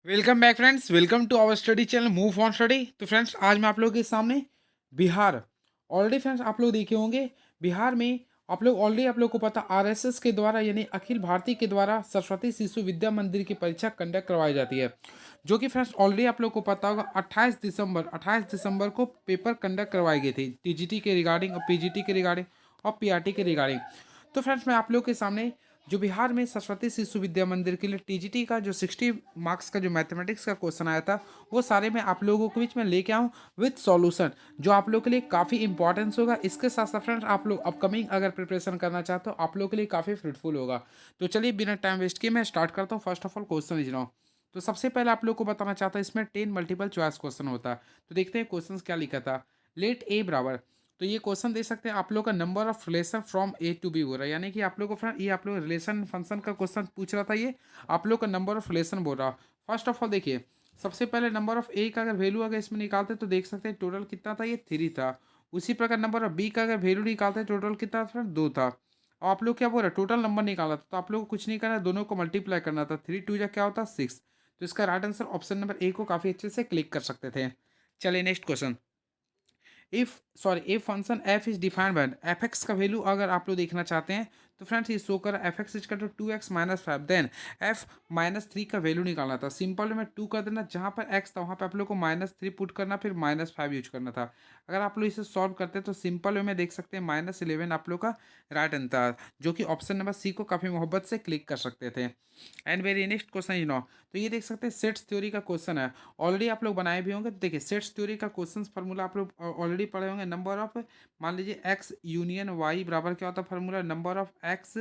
Welcome back friends, welcome to our study channel move on study. तो friends, आज मैं आप लोगों के सामने बिहार ऑलरेडी फ्रेंड्स आप लोग देखे होंगे। बिहार में आप लोग ऑलरेडी आप लोग को पता आरएसएस के द्वारा यानी अखिल भारतीय के द्वारा सरस्वती शिशु विद्या मंदिर की परीक्षा कंडक्ट करवाई जाती है, जो कि फ्रेंड्स ऑलरेडी आप लोग को पता होगा 28 दिसंबर को पेपर कंडक्ट करवाई गई थी टीजीटी के रिगार्डिंग और पीजीटी के रिगार्डिंग और पीआरटी के रिगार्डिंग। तो फ्रेंड्स, मैं आप लोग के सामने जो बिहार में सरस्वती शिशु विद्या मंदिर के लिए टीजीटी का जो 60 मार्क्स का जो मैथमेटिक्स का क्वेश्चन आया था, वो सारे मैं आप लोगों के बीच में लेके आऊँ विद सॉल्यूशन, जो आप लोगों के लिए काफ़ी इंपॉर्टेंस होगा। इसके साथ साथ फ्रेंड्स, आप लोग अपकमिंग अगर प्रिपरेशन करना चाहते हो, आप लोगों के लिए काफ़ी फ्रूटफुल होगा। तो चलिए बिना टाइम वेस्ट किए मैं स्टार्ट करता हूँ। फर्स्ट ऑफ ऑल क्वेश्चन लिख रहा हूँ। तो सबसे पहले आप लोग को बताना चाहता हूँ, इसमें 10 मल्टीपल चॉइस क्वेश्चन होता है। तो देखते हैं क्वेश्चन क्या लिखा था। लेट ए बराबर, तो ये क्वेश्चन दे सकते हैं आप लोग का number of relation from A to B हो रहा है, यानी कि आप लोग को फ्रेंड ये आप लोग रिलेशन फंक्शन का क्वेश्चन पूछ रहा था। ये आप लोग का नंबर ऑफ रिलेशन बोल रहा। फर्स्ट ऑफ ऑल देखिए, सबसे पहले नंबर ऑफ ए का अगर वैल्यू अगर इसमें निकालते तो देख सकते हैं टोटल कितना था, ये 3 था। उसी प्रकार नंबर ऑफ बी का अगर वैल्यू निकालते हैं टोटल कितना था, 2 था। और आप लोग क्या बोल रहे हैं, टोटल नंबर निकाला था, तो आप लोग को कुछ नहीं करना, दोनों को मल्टीप्लाई करना था। 3 2 जा क्या होता, 6। तो इसका right answer option number A को काफ़ी अच्छे से क्लिक कर सकते थे। चलिए next question. If function F is defined by F x का वैल्यू अगर आप लोग देखना चाहते हैं, तो फ्रेंड्स ये शो कर f x is to 2x-5, then f-3 का वैल्यू निकालना था। सिंपल में 2 कर देना, जहाँ पर x था वहाँ पे आप लोग को -3 पुट करना, फिर -5 यूज करना था। अगर आप लोग इसे सॉल्व करते हैं तो सिंपल वे में देख सकते हैं -11 आप लोग का राइट आंसर, जो कि ऑप्शन नंबर सी को काफ़ी मोहब्बत से क्लिक कर सकते थे। And very next question you know, तो ये देख सकते हैं सेट्स थ्योरी का क्वेश्चन है। ऑलरेडी आप लोग बनाए भी होंगे। तो देखिए, सेट्स थ्योरी का क्वेश्चन फार्मूला आप लोग ऑलरेडी पढ़े होंगे। नंबर ऑफ, मान लीजिए एक्स यूनियन वाई बराबर क्या होता है formula, number of x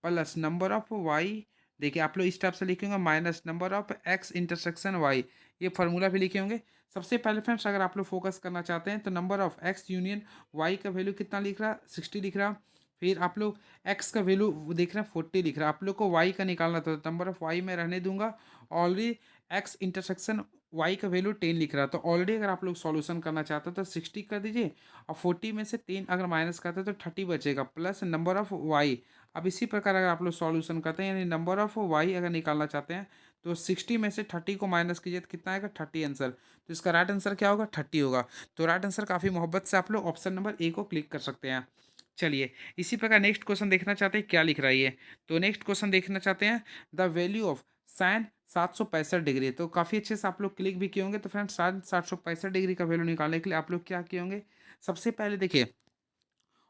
plus number of y. देखिए आप लोग इस टाइप से लिखे होंगे, minus number of x intersection y. ये फार्मूला भी लिखे होंगे। सबसे पहले फ्रेंड्स, अगर आप लोग फोकस करना चाहते हैं तो number of x union y का वैल्यू कितना लिख रहा है, 60 लिख रहा। फिर आप लोग एक्स का वैल्यू देख रहे हैं 40 लिख रहा है। आप लोग को वाई का निकालना था, तो नंबर ऑफ वाई में रहने दूंगा। ऑलरेडी एक्स इंटरसेक्शन वाई का वैल्यू 10 लिख रहा है। तो ऑलरेडी अगर आप लोग सॉल्यूशन करना चाहते हो तो 60 कर दीजिए, और 40 में से 10 अगर माइनस करते हैं तो 30 बचेगा, प्लस नंबर ऑफ वाई। अब इसी प्रकार अगर आप लोग सॉल्यूशन करते हैं, यानी नंबर ऑफ वाई अगर निकालना चाहते हैं, तो 60 में से 30 को माइनस कीजिए तो कितना आएगा, 30 आंसर। तो इसका राइट आंसर क्या होगा, 30 होगा। तो राइट आंसर काफ़ी मोहब्बत से आप लोग ऑप्शन नंबर ए को क्लिक कर सकते हैं। चलिए इसी प्रकार नेक्स्ट क्वेश्चन देखना चाहते हैं क्या लिख रहा है ये। तो नेक्स्ट क्वेश्चन देखना चाहते हैं, the value of sine 765 degree. तो काफ़ी अच्छे से आप लोग क्लिक भी किए होंगे। तो फ्रेंड्स, साइन 765 डिग्री का वैल्यू निकालने के लिए आप लोग क्या किए होंगे, सबसे पहले देखिए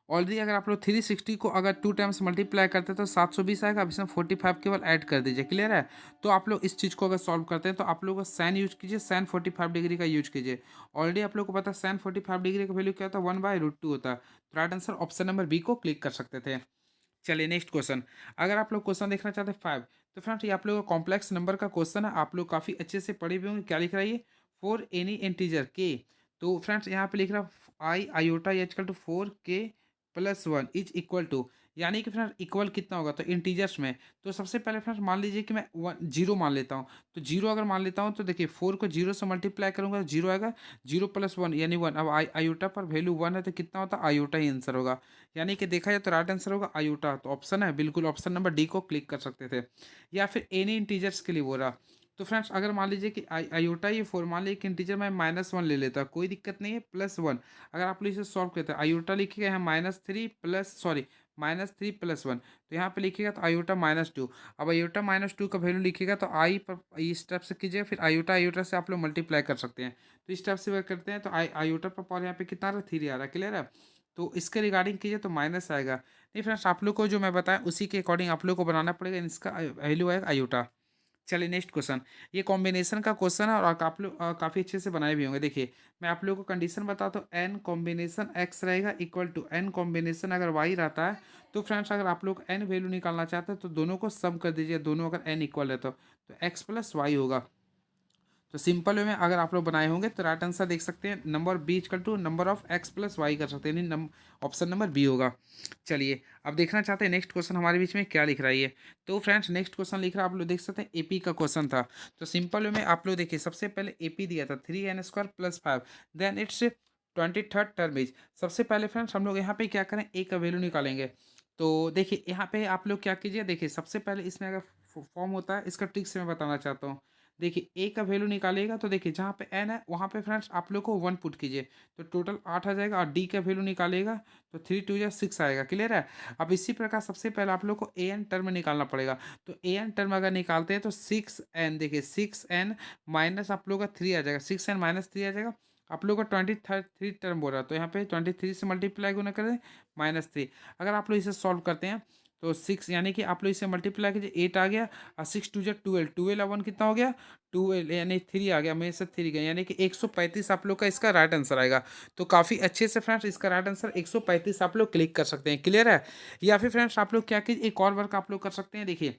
ऑलरेडी अगर आप लोग 360 को अगर 2 टाइम्स मल्टीप्लाई करते हैं तो 720 आएगा। अब इसमें 45 केवल ऐड कर दीजिए, क्लियर है। तो आप लोग इस चीज़ को अगर सॉल्व करते हैं तो आप लोग साइन यूज कीजिए, साइन 45 डिग्री का यूज कीजिए। ऑलरेडी आप लोग को पता है साइन 45 डिग्री का वैल्यू क्या होता है, 1/√2 होता है। तो right answer option number B को क्लिक कर सकते थे। चलिए नेक्स्ट क्वेश्चन। अगर आप लोग क्वेश्चन देखना चाहते हैं 5, तो फ्रेंड्स ये आप लोग का कॉम्प्लेक्स नंबर का क्वेश्चन है। आप लोग काफ़ी अच्छे से पढ़े हुए होंगे। क्या लिख रहा है ये, फॉर एनी इंटीजर के। तो फ्रेंड्स यहाँ पे लिख रहा है i iota equal to 4k+1 is equal to, यानी कि फ्रेंड्स इक्वल कितना होगा, तो इंटीजर्स में। तो सबसे पहले फ्रेंड्स मान लीजिए कि मैं 0 मान लेता हूँ। तो 0 अगर मान लेता हूँ तो देखिए 4 को 0 से मल्टीप्लाई करूंगा तो 0 आएगा, 0+1 यानी 1। अब आयोटा पर वैल्यू 1 है तो कितना होता है, आयोटा ही आंसर होगा। यानी कि देखा जाए तो राइट आंसर होगा आयोटा। तो ऑप्शन है बिल्कुल ऑप्शन नंबर डी को क्लिक कर सकते थे। या फिर एनी इंटीजर्स के लिए बोल रहा। तो फ्रेंड्स अगर मान लीजिए कि आयोटा ये 4, मान लीजिए कि इंटीजर में -1 ले लेता, कोई दिक्कत नहीं है, +1। अगर आप लोग इसे सॉल्व करते हैं, आयोटा लिखिएगा यहाँ -3+1। तो यहाँ पे लिखिएगा तो आयोटा -2। अब आयोटा -2 का वैल्यू लिखिएगा तो आई पर इस स्टेप से कीजिएगा, फिर आयोटा आयोटा से आप लोग मल्टीप्लाई कर सकते हैं। तो इस स्टेप से अगर करते हैं तो आयोटा पर पावर यहाँ पे कितना आ रहा है, 3 आ रहा है, क्लियर है। तो इसके रिगार्डिंग कीजिए तो माइनस आएगा। नहीं फ्रेंड्स, आप लोग को जो मैं बताया उसी के अकॉर्डिंग आप लोग को बनाना पड़ेगा, इसका वैल्यू आएगा आयोटा। चलिए नेक्स्ट क्वेश्चन। ये कॉम्बिनेशन का क्वेश्चन है और आप लोग काफ़ी अच्छे से बनाए भी होंगे। देखिए मैं आप लोगों को कंडीशन बताता हूँ, एन कॉम्बिनेशन एक्स रहेगा इक्वल टू एन कॉम्बिनेशन अगर वाई रहता है। तो फ्रेंड्स अगर आप लोग एन वैल्यू निकालना चाहते हैं तो दोनों को सम कर दीजिए, दोनों अगर एन इक्वल है तो एक्स प्लस वाई होगा। तो सिंपल वे में अगर आप लोग बनाए होंगे तो राइट आंसर देख सकते हैं, number B equal to number of x plus y कर सकते हैं, यानी ऑप्शन नंबर बी होगा। चलिए अब देखना चाहते हैं नेक्स्ट क्वेश्चन हमारे बीच में क्या लिख रहा है ये। तो फ्रेंड्स नेक्स्ट क्वेश्चन लिख रहा है, आप लोग देख सकते हैं एपी का क्वेश्चन था। तो सिंपल वे में आप लोग देखिए, सबसे पहले एपी दिया था 3n² + 5, then it's 23rd term is. सबसे पहले फ्रेंड्स हम लोग यहाँ पे क्या करें, ए का वैल्यू निकालेंगे। तो देखिए यहाँ पे आप लोग क्या कीजिए, देखिए सबसे पहले इसमें अगर फॉर्म होता है, इसका ट्रिक से मैं बताना चाहता हूँ। देखिए ए का वैल्यू निकालिएगा तो देखिए जहाँ पे एन है वहाँ पे फ्रेंड्स आप लोग को 1 पुट कीजिए तो टोटल 8 आ जाएगा, और डी का वैल्यू निकालिएगा तो 3 2 जा 6 आएगा। क्लियर है। अब इसी प्रकार सबसे पहले आप लोग को ए एन टर्म निकालना पड़ेगा। तो ए एन टर्म अगर निकालते हैं तो 6n, देखिए 6n माइनस आप लोग का 3 आ जाएगा, 6n माइनस 3 आ जाएगा। आप लोग का 23 टर्म बोल रहा है तो यहाँ पे 23 से मल्टीप्लाई गुना करें -3। अगर आप लोग इसे सॉल्व करते हैं तो 6 यानी कि आप लोग इसे मल्टीप्लाई कीजिए, 8 आ गया, और 6 2 जा 12, 12 और 1 कितना हो गया 12, यानी 3 आ गया, मेरे से 3 गया, यानी कि 135 आप लोग का इसका राइट आंसर आएगा। तो काफ़ी अच्छे से फ्रेंड्स इसका राइट आंसर 135 आप लोग क्लिक कर सकते हैं। क्लियर है। या फिर फ्रेंड्स आप लोग क्या कीजिए, एक और वर्क आप लोग कर सकते हैं। देखिए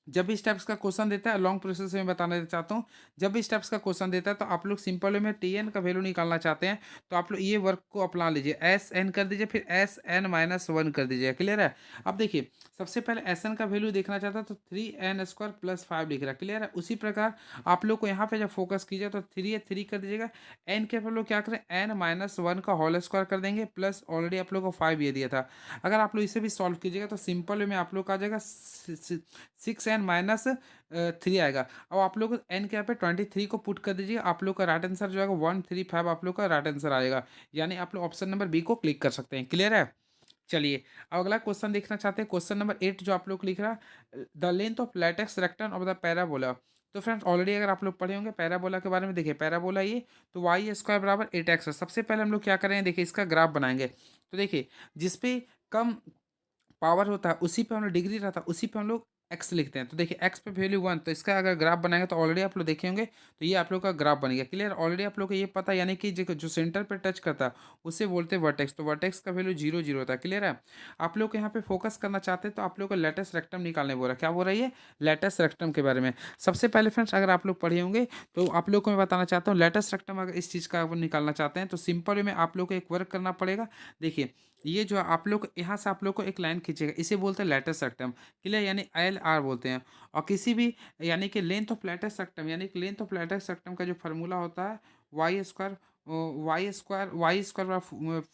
जब भी इस टाइप्स का क्वेश्चन देता है, लॉन्ग प्रोसेस में बताना चाहता हूँ, जब भी इस टाइप्स का क्वेश्चन देता है तो आप लोग सिंपल वे में टी एन का वैल्यू निकालना चाहते हैं तो आप लोग ये वर्क को अपना लीजिए, एस एन कर दीजिए, फिर एस एन माइनस 1 कर दीजिए। क्लियर है। अब देखिए सबसे पहले एस एन का वैल्यू देखना चाहता है तो 3n² प्लस 5 लिख रहा है। क्लियर है। उसी प्रकार आप लोग को यहाँ पे जब फोकस कीजिए तो 3 कर दीजिएगा, एन के आप लोग क्या करें n-1 का होल स्क्वायर कर देंगे, प्लस ऑलरेडी आप लोग को 5 ये दिया था। अगर आप लोग इसे भी सॉल्व कीजिएगा तो सिंपल वे में आप लोग का आ जाएगा 6n-3 आएगा। अब आप लोग एन के यहाँ पे 23 को पुट कर दीजिए, आप लोग का राइट आंसर जो आएगा 135 आप लोग का राइट आंसर आएगा। यानी आप लोग ऑप्शन नंबर बी को क्लिक कर सकते हैं। क्लियर है। चलिए अब अगला क्वेश्चन देखना चाहते हैं, क्वेश्चन नंबर 8 जो आप लोग लिख रहा, the length of latus rectum of the parabola. तो फ्रेंड्स ऑलरेडी अगर आप लोग पढ़े होंगे पैराबोला के बारे में, देखिए पैराबोला ये तो वाई स्क्वायर बराबर 8x है। सबसे पहले हम लोग क्या करेंगे, देखिए इसका ग्राफ बनाएंगे। तो देखिए जिसपे कम पावर होता है उसी पे हम लोग डिग्री रहता है उसी पे हम लोग एक्स लिखते हैं। तो देखिए एक्स पे वैल्यू 1, तो इसका अगर ग्राफ बनाएंगे तो ऑलरेडी आप लोग देखे होंगे, तो ये आप लोग का ग्राफ बन गया। क्लियर। ऑलरेडी आप लोग को ये पता है, यानी कि जो सेंटर पे टच करता है उसे बोलते हैं वर्टेक्स, तो वर्टेक्स का वैल्यू 0 0 होता है। क्लियर है। आप लोग को यहाँ पे फोकस करना चाहते हैं तो आप लोग को लेटेस्ट रेक्टम निकालने बोल रहा है। क्या बोल रहा है ये, लेटेस्ट रेक्टम के बारे में। सबसे पहले फ्रेंड्स अगर आप लोग पढ़े होंगे तो आप लोग को मैं बताना चाहता हूँ, लेटेस्ट रेक्टम अगर इस चीज़ का आप निकालना चाहते हैं तो सिंपल वे में आप लोग को एक वर्क करना पड़ेगा। देखिए ये जो आप लोग यहाँ से आप लोग को एक लाइन खींचेगा, इसे बोलते हैं लेटेस्ट रेक्टम। क्लियर। यानी LR बोलते हैं। और किसी भी यानी कि लेंथ ऑफ लेटेस्ट रेक्टम, यानी कि लेंथ ऑफ लेटेस्ट रेक्टम का जो फार्मूला होता है वाई स्क्वायर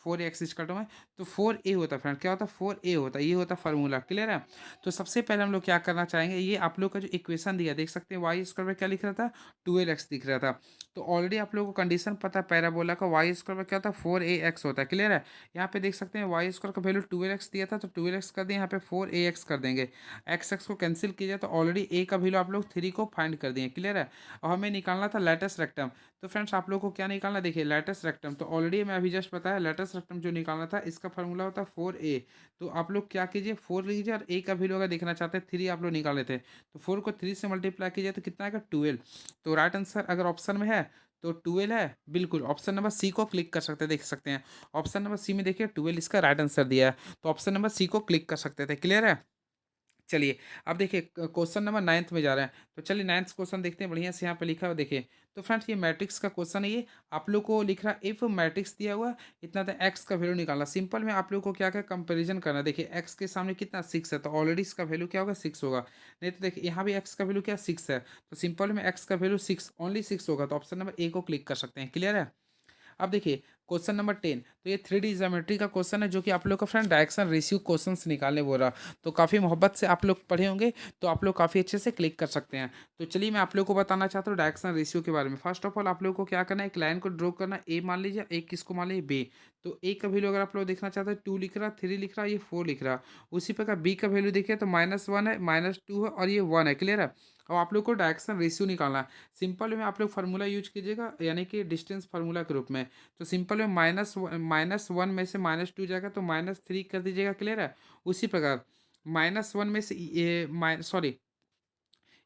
4x इज कटो में, तो 4a होता है फ्रेंड। क्या होता है 4a होता है, ये होता है फार्मूला। क्लियर है। तो सबसे पहले हम लोग क्या करना चाहेंगे, ये आप लोग का जो इक्वेशन दिया देख सकते हैं, वाई स्क्वायर में क्या लिख रहा था 12x दिख रहा था। तो ऑलरेडी आप लोगों को कंडीशन पता है पैराबोला का, वाई स्क्वायर में क्या होता है 4ax होता है। क्लियर है। यहाँ पे देख सकते हैं वाई स्क्वायर का वैल्यू 12x दिया था तो 12x कर दिए, यहाँ पे 4ax कर देंगे, x को कैंसिल कीजिए तो ऑलरेडी a का वैल्यू आप लोग 3 को फाइंड कर दिए। क्लियर है। और हमें निकालना था लेटेस्ट रेक्टम। तो फ्रेंड्स आप लोग को क्या निकालना, देखिए लेटेस्ट रेक्टम, तो ऑलरेडी मैं अभी जस्ट बताया लेटेस्ट रेक्टम जो निकालना था इसका फार्मूला होता है 4a। तो आप लोग क्या कीजिए 4 लीजिए, और a का वैल्यू अगर देखना चाहते हैं 3 आप लोग निकाले थे तो 4 को 3 से मल्टीप्लाई कीजिए तो कितना आएगा 12। तो राइट आंसर अगर ऑप्शन में है तो 12 है, बिल्कुल ऑप्शन नंबर सी को क्लिक कर सकते हैं। देख सकते हैं ऑप्शन नंबर सी में देखिए 12 इसका राइट आंसर दिया है, तो ऑप्शन नंबर सी को क्लिक कर सकते थे। क्लियर है। चलिए अब देखिए क्वेश्चन नंबर 9th में जा रहे हैं, तो चलिए 9th क्वेश्चन देखते हैं। बढ़िया से यहाँ पे लिखा हुआ देखिए, तो फ्रेंड्स ये मैट्रिक्स का क्वेश्चन है। ये आप लोग को लिख रहा है इफ मैट्रिक्स दिया हुआ इतना तो एक्स का वैल्यू निकालना। सिंपल में आप लोग को क्या क्या कंपैरिजन करना है। देखिए एक्स के सामने कितना 6 है तो ऑलरेडी इसका वैल्यू क्या होगा 6 होगा। नहीं तो देखिए यहाँ भी एक्स का वैल्यू क्या 6 है, तो सिंपल में एक्स का वैल्यू 6 ओनली 6 होगा, तो ऑप्शन नंबर ए को क्लिक कर सकते हैं। क्लियर है। अब देखिए क्वेश्चन नंबर 10, तो ये 3D ज्योमेट्री का क्वेश्चन है जो कि आप लोग का फ्रेंड डायरेक्शन रेशियो क्वेश्चन निकालने बोल रहा। तो काफ़ी मोहब्बत से आप लोग पढ़े होंगे तो आप लोग काफ़ी अच्छे से क्लिक कर सकते हैं। तो चलिए मैं आप लोग को बताना चाहता हूँ डायरेक्शन रेशियो के बारे में। फर्स्ट ऑफ ऑल आप लोग को क्या करना है, एक लाइन को ड्रॉ करना है, ए मान लीजिए, एक किसको मान लीजिए बी। तो ए का वैल्यू अगर आप लोग देखना चाहते हैं 2 लिख रहा, 3 लिख रहा, ये 4 लिख रहा। उसी प्रकार बी का वैल्यू देखिए तो -1 है, -2 है और ये 1 है। क्लियर है। अब आप लोग को डायरेक्शन रेशियो निकालना है। सिंपल में आप लोग फार्मूला यूज कीजिएगा, यानी कि डिस्टेंस फार्मूला के रूप में। तो सिंपल में -1 में से -2 जाएगा तो -3 कर दीजिएगा। क्लियर है। उसी प्रकार -1 में से ये सॉरी,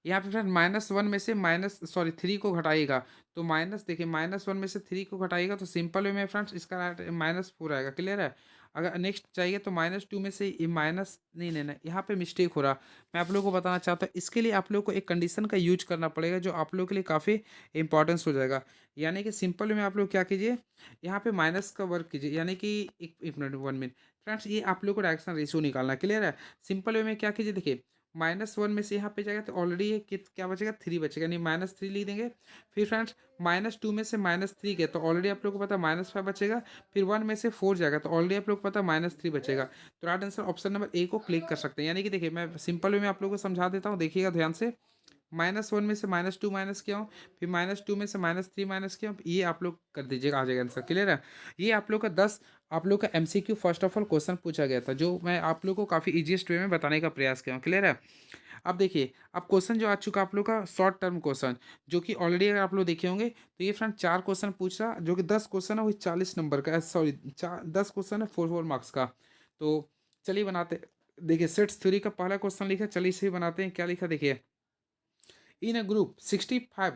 यहाँ पे फ्रेंड -1 में से -3 को घटाइएगा तो माइनस, देखिए -1 में से 3 को घटाइएगा तो सिंपल वे में फ्रेंड्स इसका -4 आएगा। क्लियर है। अगर नेक्स्ट चाहिए तो -2 में से ये माइनस नहीं लेना, यहाँ पे मिस्टेक हो रहा। मैं आप लोगों को बताना चाहता हूँ, इसके लिए आप लोग को एक कंडीशन का यूज करना पड़ेगा जो आप लोग के लिए काफ़ी इंपॉर्टेंस हो जाएगा। यानी कि सिंपल में आप लोग क्या कीजिए, यहाँ पे माइनस का वर्क कीजिए, यानी कि एक मिनट 1 मिनट फ्रेंड्स, ये आप लोग को डायरेक्शन रेशियो निकालना। क्लियर है। सिंपल वे में क्या कीजिए, देखिए -1 में से यहाँ पे जाएगा तो ऑलरेडी ये क्या बचेगा 3 बचेगा, यानी -3 लिख देंगे। फिर फ्रेंड्स -2 में से -3 गया तो ऑलरेडी आप लोग को पता है -5 बचेगा। फिर 1 में से 4 जाएगा तो ऑलरेडी आप लोग को पता है -3 बचेगा। तो right answer option number A को क्लिक कर सकते हैं। यानी कि देखिए मैं सिंपल वे में आप लोग को समझा देता हूँ, देखिएगा ध्यान से। -1 में से -2 माइनस किया हूँ, फिर -2 में से -3 माइनस किया हूँ, ये आप लोग कर दीजिएगा, आ जाएगा आंसर। क्लियर है? ये आप लोग का 10 आप लोग का MCQ first of all question पूछा गया था, जो मैं आप लोग को काफ़ी ईजीएस्ट वे में बताने का प्रयास किया हूँ। क्लियर है? अब देखिए, अब क्वेश्चन जो आ चुका आप लोग का शॉर्ट टर्म क्वेश्चन, जो कि ऑलरेडी अगर आप लोग देखे होंगे तो ये फ्रेंड 4 क्वेश्चन पूछ रहा, जो कि 10 क्वेश्चन है, वही 40 नंबर का, सॉरी 10 क्वेश्चन है 4 मार्क्स का। तो चलिए बनाते, देखिए सेट्स थ्योरी का पहला क्वेश्चन लिखा, चलिए इसे भी बनाते हैं। क्या लिखा देखिए, इन अ ग्रुप 65,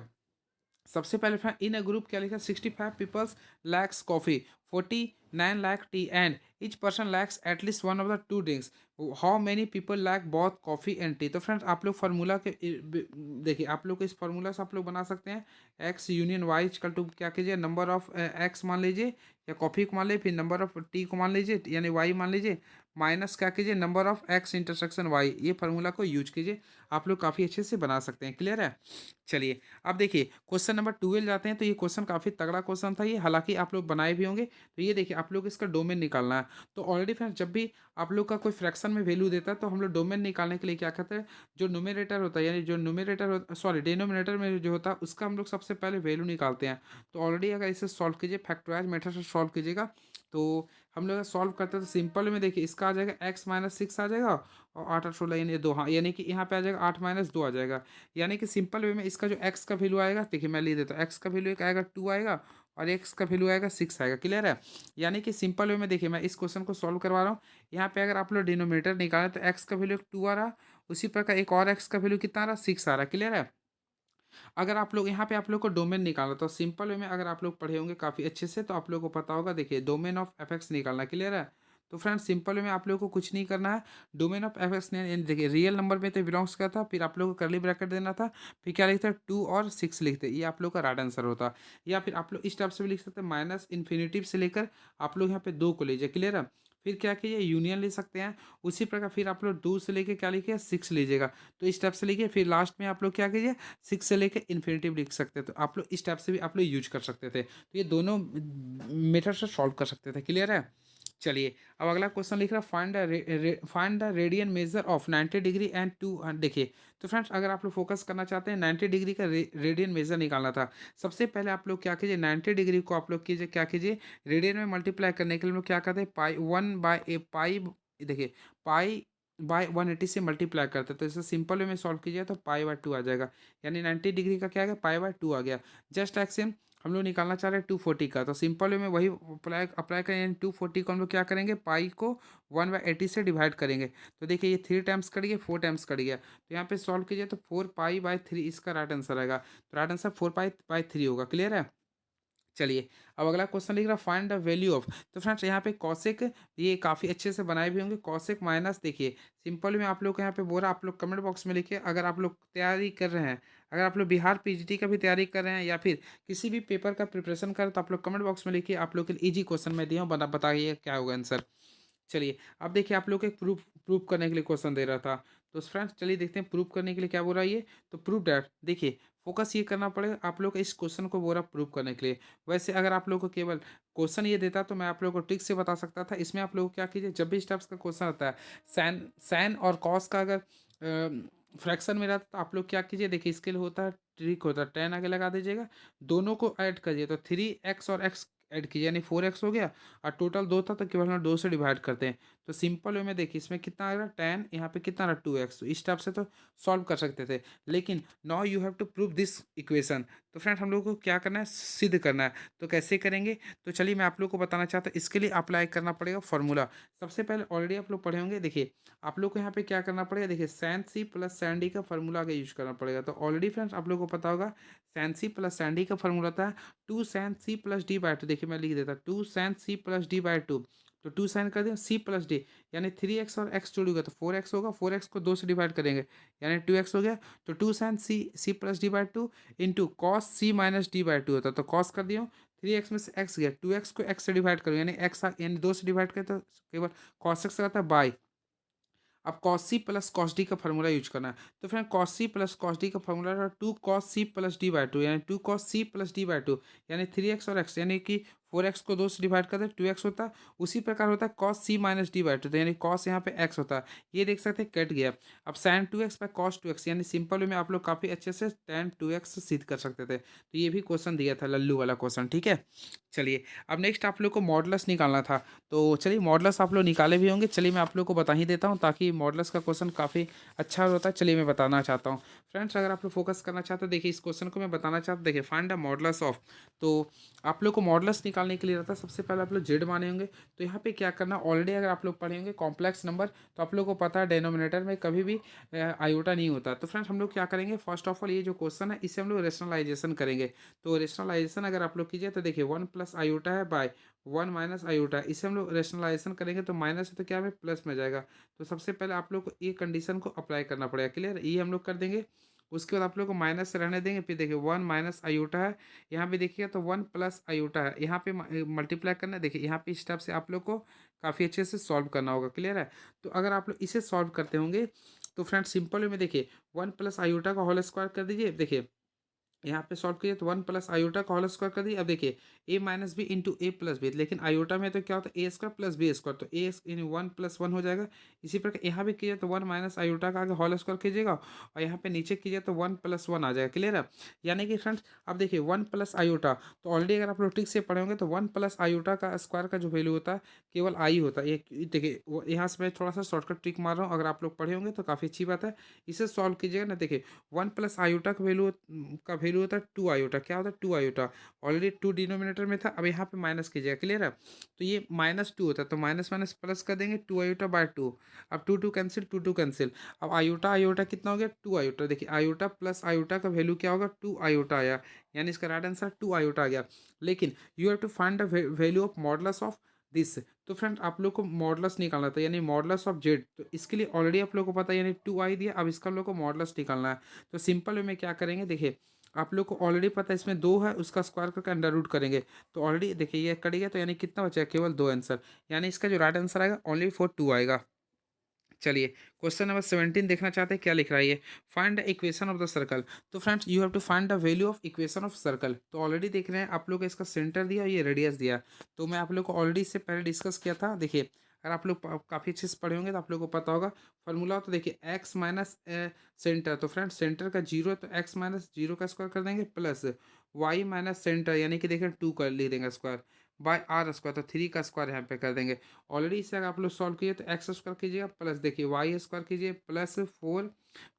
सबसे पहले फ्रेंड इन अ ग्रुप क्या लिखा, 65 peoples lacks coffee, 49 lacks tea and each person lacks at least one of the two drinks. How many people lack both coffee and tea? तो फ्रेंड्स आप लोग formula के देखिए, आप लोग इस फार्मूला से आप लोग बना सकते हैं, x union y equal to क्या कीजिए, नंबर ऑफ एक्स मान लीजिए या कॉफ़ी को मान लीजिए, फिर नंबर ऑफ टी को मान लीजिए यानी वाई मान लीजिए, माइनस क्या कीजिए, number of x intersection y. ये फार्मूला को यूज कीजिए, आप लोग काफ़ी अच्छे से बना सकते हैं। क्लियर है? चलिए अब देखिए क्वेश्चन नंबर 12 जाते हैं। तो ये क्वेश्चन काफ़ी तगड़ा क्वेश्चन था ये, हालांकि आप लोग बनाए भी होंगे। तो ये देखिए आप लोग इसका डोमेन निकालना है। तो ऑलरेडी फ्रेंड्स जब भी आप लोग का कोई फ्रैक्शन में वैल्यू देता है, तो हम लोग डोमेन निकालने के लिए क्या करते हैं, जो न्यूमरेटर होता है, यानी जो न्यूमरेटर होता, सॉरी डिनोमिनेटर में जो होता है, उसका हम लोग सबसे पहले वैल्यू निकालते हैं। तो ऑलरेडी अगर इसे सॉल्व कीजिए, फैक्टराइज मेथड से सॉल्व कीजिएगा, तो हम लोग सॉल्व करते हैं तो सिंपल में देखिए इसका आ जाएगा x-6 आ जाएगा, और 8 और 16 यानी 2, हाँ यानी कि यहाँ पे आ जाएगा 8-2 आ जाएगा। यानी कि सिंपल वे में इसका जो x का वैल्यू आएगा, देखिए मैं लिख देता हूँ, x का वैल्यू एक आएगा 2 आएगा, और x का वैल्यू आएगा 6 आएगा। क्लियर है? यानी कि सिंपल वे में देखिए मैं इस क्वेश्चन को सॉल्व करवा रहा हूँ। यहाँ पे अगर आप लोग डिनोमिनेटर निकालें तो x का वैल्यू 2 आ रहा, उसी प्रकार एक और x का वैल्यू कितना आ रहा, 6 आ रहा। क्लियर है? अगर आप लोग यहाँ पे आप लोग को डोमेन निकालना, तो सिंपल वे में अगर आप लोग पढ़े होंगे काफ़ी अच्छे से, तो आप लोग को पता होगा, देखिए डोमेन ऑफ एफ एक्स निकालना। क्लियर है? तो फ्रेंड्स सिंपल वे में आप लोग को कुछ नहीं करना है, डोमेन ऑफ एफ एक्स ने देखिए रियल नंबर में तो बिलोंग्स का था, फिर आप लोग को करली ब्रैकेट देना था, फिर क्या लिखते हैं 2 और 6 लिखते, ये आप लोग का राइट आंसर होता। या फिर आप लोग इस टाइप से भी लिख सकते हैं, माइनस इन्फिनिटिव से लेकर आप लोग यहाँ पे 2 को लीजिए। क्लियर है? फिर क्या कीजिए, यूनियन ले सकते हैं, उसी प्रकार फिर आप लोग 2 से लेके क्या लिखिए 6 लीजिएगा, तो इस टाइप से लिखिए, फिर लास्ट में आप लोग क्या कीजिए 6 से लेके इन्फिनिटिव लिख सकते थे। तो आप लोग इस टाइप से भी आप लोग यूज कर सकते थे, तो ये दोनों मेथड से सॉल्व कर सकते थे। क्लियर है? चलिए अब अगला क्वेश्चन लिख रहा है, find the radian measure of 90 degree and 2। देखिए तो फ्रेंड्स अगर आप लोग फोकस करना चाहते हैं 90 डिग्री का रेडियन मेजर निकालना था, सबसे पहले आप लोग क्या कीजिए, 90 डिग्री को आप लोग कीजिए क्या कीजिए, रेडियन में मल्टीप्लाई करने के लिए हम लोग क्या करते हैं, पाई 1/पाई, देखिए पाई बाय 180 से मल्टीप्लाई करते हैं, तो इसे सिंपल वे में सॉल्व कीजिए तो पाई/2 आ जाएगा, यानी 90 डिग्री का क्या आ गया, पाई/2 आ गया। जस्ट एक्सेम हम लोग निकालना चाह रहे हैं 240 का, तो सिंपल वे में वही अप्लाई करें, यानी 240 को हम लोग क्या करेंगे, पाई को 1/80 से डिवाइड करेंगे। तो देखिए ये 3 टाइम्स कट गया, 4 टाइम्स कट गया, तो यहाँ पे सॉल्व कीजिए तो 4 पाई/3 इसका राइट आंसर आएगा। तो राइट आंसर 4 पाई/3 होगा। क्लियर है? चलिए अब अगला क्वेश्चन लिख रहा, फाइंड द वैल्यू ऑफ। तो फ्रेंड्स यहाँ पे कॉसेक, ये काफ़ी अच्छे से बनाए भी होंगे, कॉसेक माइनस, देखिए सिंपल में आप लोग को यहाँ पे बोल रहा, आप लोग कमेंट बॉक्स में लिखिए अगर आप लोग तैयारी कर रहे हैं, अगर आप लोग बिहार पीजीटी का भी तैयारी कर रहे हैं या फिर किसी भी पेपर का प्रिपरेशन कर रहे हैं, तो आप लोग कमेंट बॉक्स में लिखिए, आप लोग के लिए ईजी क्वेश्चन मैं दिया हूँ, बताइए क्या होगा आंसर। चलिए अब देखिए आप लोग को एक प्रूफ करने के लिए क्वेश्चन दे रहा था, तो फ्रेंड्स चलिए देखते हैं प्रूफ करने के लिए क्या बोल रहा है ये। तो प्रूफ डैट, देखिए फोकस ये करना पड़ेगा आप लोग को, इस क्वेश्चन को बोल रहा प्रूफ करने के लिए। वैसे अगर आप लोग को केवल क्वेश्चन ये देता तो मैं आप लोग को ट्रिक से बता सकता था। इसमें आप लोग क्या कीजिए, जब भी इस टाइप्स का क्वेश्चन आता है, सैन और कॉस का अगर फ्रैक्शन में रहता तो आप लोग क्या कीजिए, देखिए इसके लिए होता है ट्रिक, होता है 10 आगे लगा दीजिएगा, दोनों को ऐड करिए, तो 3x और x ऐड कीजिए यानी 4x हो गया, और टोटल 2 था तो केवल हम 2 से डिवाइड करते हैं। तो सिंपल वे में देखिए इसमें कितना आ रहा है 10, यहाँ पे कितना आ रहा है 2x, तो इस टाइप से तो सॉल्व कर सकते थे, लेकिन now you have to prove this equation. तो फ्रेंड हम लोग को क्या करना है, सिद्ध करना है। तो कैसे करेंगे, तो चलिए मैं आप लोग को बताना चाहता हूँ। इसके लिए अप्लाई करना पड़ेगा फॉर्मूला। सबसे पहले ऑलरेडी आप लोग पढ़े होंगे, देखिए आप लोग को यहाँ पे क्या करना पड़ेगा, देखिए sin c plus sin d का फॉर्मूला आगे यूज करना पड़ेगा। तो ऑलरेडी फ्रेंड्स आप लोग को पता होगा sin c plus sin d का फॉर्मूला था 2 सैन सी प्लस डी/2। देखिए मैं लिख देता 2 सैन सी प्लस डी/2, तो 2 साइन कर दिया c+d, यानी 3x और x जोड़ेगा तो 4x होगा, 4x को 2 से डिवाइड करेंगे यानी 2x हो गया। तो 2 sin c+d/2 into cos c-d/2 होता, तो कॉस कर दिया, 3x में से x गया, 2x को x से डिवाइड करो यानी x यानी 2 से डिवाइड करें तो केवल कॉस x रहता है बाई। अब cos c plus cos d का फॉर्मूला यूज करना है। तो friend cos c plus cos d का फॉर्मूला 2 cos c+d/2, यानी 2 cos c+d/2 यानी 3x और x यानी कि 4x को 2 से डिवाइड करते हैं 2x होता है। उसी प्रकार होता है cos c minus D by two, तो यानी cos यहाँ पे x होता है, ये देख सकते हैं कट गया। अब sin 2x bye cos 2x, यानी सिंपल वे में आप लोग काफ़ी अच्छे से tan 2x सिद्ध कर सकते थे। तो ये भी क्वेश्चन दिया था लल्लू वाला क्वेश्चन, ठीक है। चलिए अब नेक्स्ट आप लोग को मॉडुलस निकालना था, तो चलिए मॉडुलस आप लोग निकाले भी होंगे, चलिए मैं आप लोग को बता ही देता हूँ ताकि मॉडुलस का क्वेश्चन काफ़ी अच्छा होता है। चलिए मैं बताना चाहता हूँ फ्रेंड्स, अगर आप लोग फोकस करना चाहते हैं, देखिए इस क्वेश्चन को मैं बताना चाहता हूँ। देखिए फाइंड द मॉडुलस ऑफ, तो आप लोग को मॉडुलस निकालने के लिए रहता है सबसे पहले आप लोग जेड माने होंगे। तो यहाँ पे क्या करना, ऑलरेडी अगर आप लोग पढ़े होंगे कॉम्प्लेक्स नंबर, तो आप लोग को पता है डेनोमिनेटर में कभी भी आयोटा नहीं होता। तो फ्रेंड्स हम लोग क्या करेंगे, फर्स्ट ऑफ ऑल ये जो क्वेश्चन है इसे हम लोग रेशनलाइजेशन करेंगे। तो रेशनलाइजेशन अगर आप लोग कीजिए तो देखिए 1 प्लस आयोटा है बाय 1 माइनस आयोटा, इसे हम लोग रेशनलाइजेशन करेंगे तो माइनस है तो क्या है प्लस में जाएगा। तो सबसे पहले आप लोग को ये कंडीशन को अप्लाई करना पड़ेगा, क्लियर, ये हम लोग कर देंगे। उसके बाद आप लोग को माइनस से रहने देंगे, फिर देखिए 1 माइनस आयोटा है, यहाँ पे देखिएगा तो 1 प्लस आयोटा है, यहाँ पे मल्टीप्लाई करना है। देखिए यहाँ पे इस स्टेप से आप लोग को काफ़ी अच्छे से सॉल्व करना होगा, क्लियर है। तो अगर आप लोग इसे सॉल्व करते होंगे तो फ्रेंड्स सिंपल वे में देखिए 1 प्लस आयोटा का होल स्क्वायर कर दीजिए। देखिए यहाँ पे सॉल्व कीजिए तो 1 प्लस आयोटा का होल स्क्वायर कर दिए। अब देखिए ए माइनस बी इंटू ए प्लस बी, लेकिन आयोटा में तो क्या होता है ए स्क्वायर प्लस बी स्क्वायर, तो ए इन 1 प्लस 1 हो जाएगा। इसी प्रकार यहाँ भी कीजिए तो 1 माइनस आयोटा का आगे होल स्क्वायर कीजिएगा, और यहाँ पे नीचे कीजिए तो 1 प्लस 1 आ जाएगा, क्लियर है। यानी कि फ्रेंड्स अब देखिए 1 प्लस आयोटा, तो ऑलरेडी अगर आप लोग ठीक से पढ़े होंगे तो 1 प्लस आयोटा का स्क्वायर का जो वैल्यू होता है केवल आई होता है। ये देखिए यहाँ से मैं थोड़ा सा शॉर्टकट ट्रिक मार रहा हूँ, अगर आप लोग पढ़े होंगे तो काफ़ी अच्छी बात है। इसे सॉल्व कीजिएगा ना, देखिए 1 प्लस आयोटा का वैल्यू होता है 2 आयोटा, क्या होता है 2 आयोटा, ऑलरेडी 2 डिनोमिनेटर में था, अब यहाँ पे माइनस कीजिएगा, क्लियर है। तो ये -2 होता है, तो माइनस माइनस प्लस कर देंगे 2 आयोटा बाय 2। अब 2 कैंसिल, 2 कैंसिल, अब आयोटा आयोटा कितना हो गया 2 आयोटा। देखिए आयोटा प्लस आयोटा का वैल्यू क्या होगा 2 आयोटा आया, यानी इसका राइट आंसर 2 आयोटा आ गया। लेकिन you have to find the value of modulus of this. तो फ्रेंड आप लोग को मॉडुलस निकालना था, यानी मॉडुलस ऑफ जेड, तो इसके लिए ऑलरेडी आप लोग को पता है यानी 2 आई दिया। अब इसका हम लोग को मॉडुलस निकालना है, तो सिंपल वे में क्या करेंगे, देखिए आप लोग को ऑलरेडी पता है इसमें 2 है, उसका स्क्वायर करके अंडर रूट करेंगे। तो ऑलरेडी देखिए ये कट गया, तो यानी कितना बचा केवल 2 आंसर, यानी इसका जो राइट आंसर आएगा ओनली फॉर 2 आएगा। चलिए क्वेश्चन नंबर 17 देखना चाहते हैं क्या लिख रहा है ये, find the equation of the circle. तो friends you have to find the value of equation of circle. तो ऑलरेडी देख रहे हैं आप लोग को इसका सेंटर दिया, ये रेडियस दिया। तो मैं आप लोग को ऑलरेडी इससे पहले डिस्कस किया था। देखिए अगर आप लोग काफ़ी अच्छे से पढ़े होंगे तो आप लोग को पता होगा फॉर्मूला। तो देखिए एक्स माइनस सेंटर, तो फ्रेंड्स सेंटर का जीरो है तो एक्स माइनस जीरो का स्क्वायर कर देंगे, प्लस वाई माइनस सेंटर यानी कि देखिए 2 कर लिख देंगे स्क्वायर, बाय आर स्क्वायर, तो 3 का स्क्वायर यहाँ पे कर देंगे। ऑलरेडी इसे अगर आप लोग सॉल्व कीजिए तो एक्स स्क्वायर कीजिएगा, प्लस देखिए वाई स्क्वायर कीजिए, प्लस 4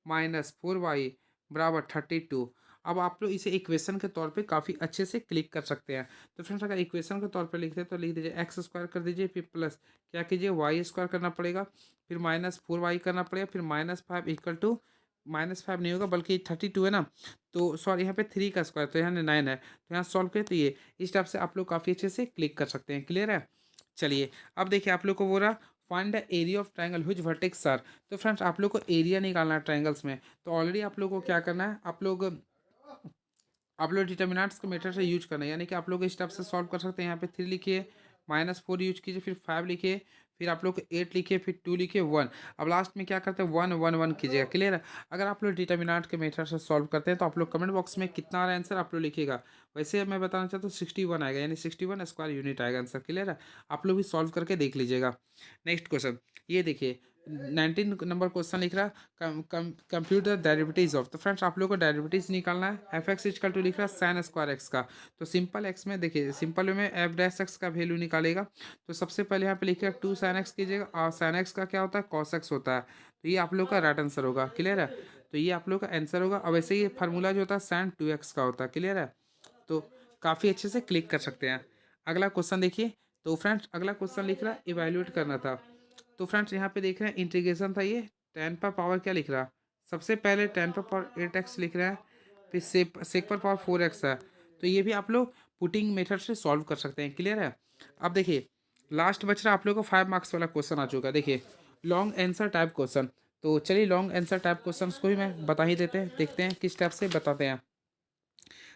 माइनस 4y बराबर 32। अब आप लोग इसे इक्वेशन के तौर पे काफ़ी अच्छे से क्लिक कर सकते हैं। तो फ्रेंड्स अगर इक्वेशन के तौर पे लिखते हैं तो लिख दीजिए एक्स स्क्वायर कर दीजिए, फिर प्लस क्या कीजिए वाई स्क्वायर करना पड़ेगा, फिर -4y करना पड़ेगा, फिर -5 इक्वल टू -5 नहीं होगा बल्कि 32 है ना, तो सॉरी यहाँ पे 3 का स्क्वायर, तो यहाँ 9 है, तो यहाँ सॉल्व करें तो ये इस टाइप से आप लोग काफ़ी अच्छे से क्लिक कर सकते हैं, क्लियर है। चलिए अब देखिए आप लोग को बोल रहा find the area of triangle which vertex are. तो फ्रेंड्स आप लोग को एरिया निकालना है ट्रायंगल्स में, तो ऑलरेडी आप लोग को क्या करना है, आप लोग डिटर्मिनेंट्स के मेथड से यूज करना है, यानी कि आप लोग इस स्टेप से सॉल्व कर सकते हैं। यहाँ पे 3 लिखिए, -4 यूज कीजिए, फिर 5 लिखिए, फिर आप लोग 8 लिखिए, फिर 2 लिखिए, 1। अब लास्ट में क्या करते हैं 1 1 1 कीजिएगा, क्लियर है। अगर आप लोग डिटर्मिनेंट के मेथड से सॉल्व करते हैं तो आप लोग कमेंट बॉक्स में कितना आ रहा है आंसर आप लोग लिखिएगा। वैसे मैं बताना चाहता हूँ 61 आएगा, यानी 61 स्क्वायर यूनिट आएगा आंसर, क्लियर है। आप लोग भी सॉल्व करके देख लीजिएगा। नेक्स्ट क्वेश्चन ये देखिए 19 नंबर क्वेश्चन लिख रहा कंप्यूट द डेरिवेटिव्स ऑफ। तो फ्रेंड्स आप लोग को डेरिवेटिव्स निकालना है। एफ एक्स इजकल टू लिख रहा है साइन स्क्वायर एक्स का। तो सिंपल एक्स में देखिए सिंपल वे में एफ डैश एक्स का वैल्यू निकालेगा। तो सबसे पहले यहाँ पे लिखिएगा 2 साइन एक्स कीजिएगा, और साइन एक्स का क्या होता है कॉस एक्स होता है। तो ये आप लोग का राइट आंसर होगा, क्लियर है। तो ये आप लोग का आंसर होगा। और वैसे ये फार्मूला जो होता है साइन 2x का होता है, क्लियर है। तो काफ़ी अच्छे से क्लिक कर सकते हैं। अगला क्वेश्चन देखिए। तो फ्रेंड्स अगला क्वेश्चन लिख रहा है इवेल्युएट करना था। तो फ्रेंड्स यहाँ पे देख रहे हैं इंटीग्रेशन था ये 10 पर पावर क्या लिख रहा है, सबसे पहले 10 पर पावर 8x लिख रहा है, फिर सेक पर पावर 4x है। तो ये भी आप लोग पुटिंग मेथड से सॉल्व कर सकते हैं, क्लियर है। अब देखिए लास्ट बच रहा आप लोगों को 5 मार्क्स वाला क्वेश्चन आ चुका है। देखिए लॉन्ग आंसर टाइप क्वेश्चन। तो चलिए लॉन्ग आंसर टाइप क्वेश्चन को भी मैं बता ही देते हैं, देखते हैं किस टाइप से बताते हैं।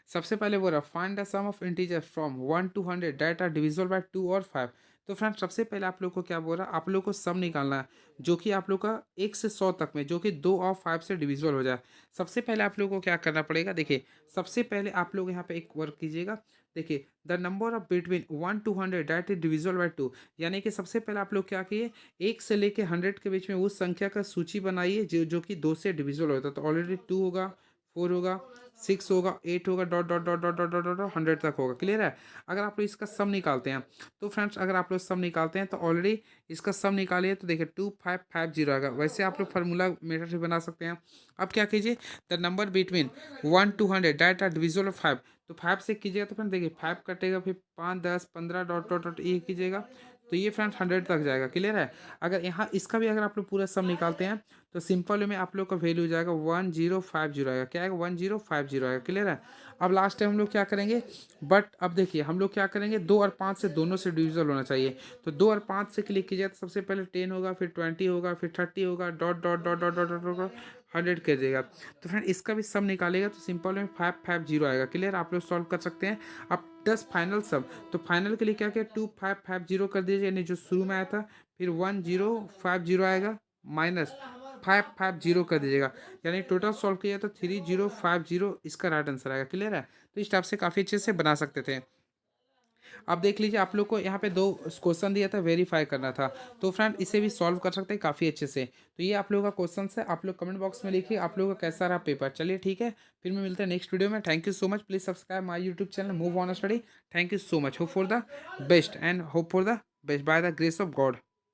सबसे पहले बोल रहा find the sum of integer from 1 to 100 that are divisible by 2 और 5। तो फ्रेंड्स सबसे पहले आप लोग को क्या बोल रहा है, आप लोग को सम निकालना है जो कि आप लोग का 1 से 100 तक में, जो कि 2 और 5 से डिविजिबल हो जाए। सबसे पहले आप लोग को क्या करना पड़ेगा, देखिए सबसे पहले आप लोग यहाँ पे एक वर्क कीजिएगा। देखिए the number of between 1 to 100 that is divisible by 2, यानी कि सबसे पहले आप लोग क्या किए, 1 से लेके 100 के बीच में उस संख्या का सूची बनाइए जो कि 2 से डिविजिबल होता है। तो ऑलरेडी 2 होगा, 4 होगा, 6 होगा, 8 होगा, dot dot dot dot dot dot dot 100 तक होगा। क्लियर है। अगर आप लोग इसका सम निकालते हैं तो फ्रेंड्स अगर आप लोग सम निकालते हैं तो ऑलरेडी इसका सम निकालिए तो देखिए 2550 आएगा। वैसे आप लोग फार्मूला मेथड से बना सकते हैं। अब क्या कीजिए, the number between 1 to 100 that are divisible of 5, तो 5 से कीजिएगा तो फ्रेंड देखिए 5 कटेगा, फिर 5 10 15 डॉट डॉट डॉट ये कीजिएगा तो ये फ्रेंड्स 100 तक जाएगा। क्लियर है। अगर यहाँ इसका भी अगर आप लोग पूरा सम निकालते हैं तो सिंपल वे में आप लोग का वैल्यू जाएगा 1050 आएगा। क्या आएगा, 1050 आएगा। क्लियर है। अब लास्ट टाइम हम लोग क्या करेंगे, बट अब देखिए हम लोग क्या करेंगे, 2 और 5 से दोनों से डिविजिबल होना चाहिए। तो 2 और 5 से क्लिक कीजिए तो सबसे पहले 10 होगा, फिर 20 होगा, फिर 30 होगा, dot dot dot dot dot dot dot 100 कीजिएगा। तो फ्रेंड इसका भी सम निकालेगा तो सिंपल में 550 आएगा। क्लियर, आप लोग सॉल्व कर सकते हैं। अब 10 फाइनल सम, तो फाइनल के लिए क्या किया, 2550 कर दीजिए, यानी जो शुरू में आया था, फिर 1050 आएगा माइनस 550 कर दीजिएगा, यानी टोटल सॉल्व किया तो 3050 इसका राइट आंसर आएगा। क्लियर है। तो इस टाइप से काफ़ी अच्छे से बना सकते थे। अब देख लीजिए आप लोग को यहाँ पे 2 क्वेश्चन दिया था, वेरीफाई करना था, तो फ्रेंड इसे भी सॉल्व कर सकते हैं काफ़ी अच्छे से। तो ये आप लोगों का क्वेश्चन है, आप लोग कमेंट बॉक्स में लिखिए आप लोगों का कैसा रहा पेपर। चलिए ठीक है, फिर मैं मिलते हैं नेक्स्ट वीडियो में। Thank you so much, please subscribe my YouTube channel move on study. Thank you so much, hope for the best and hope for the best by the grace of God.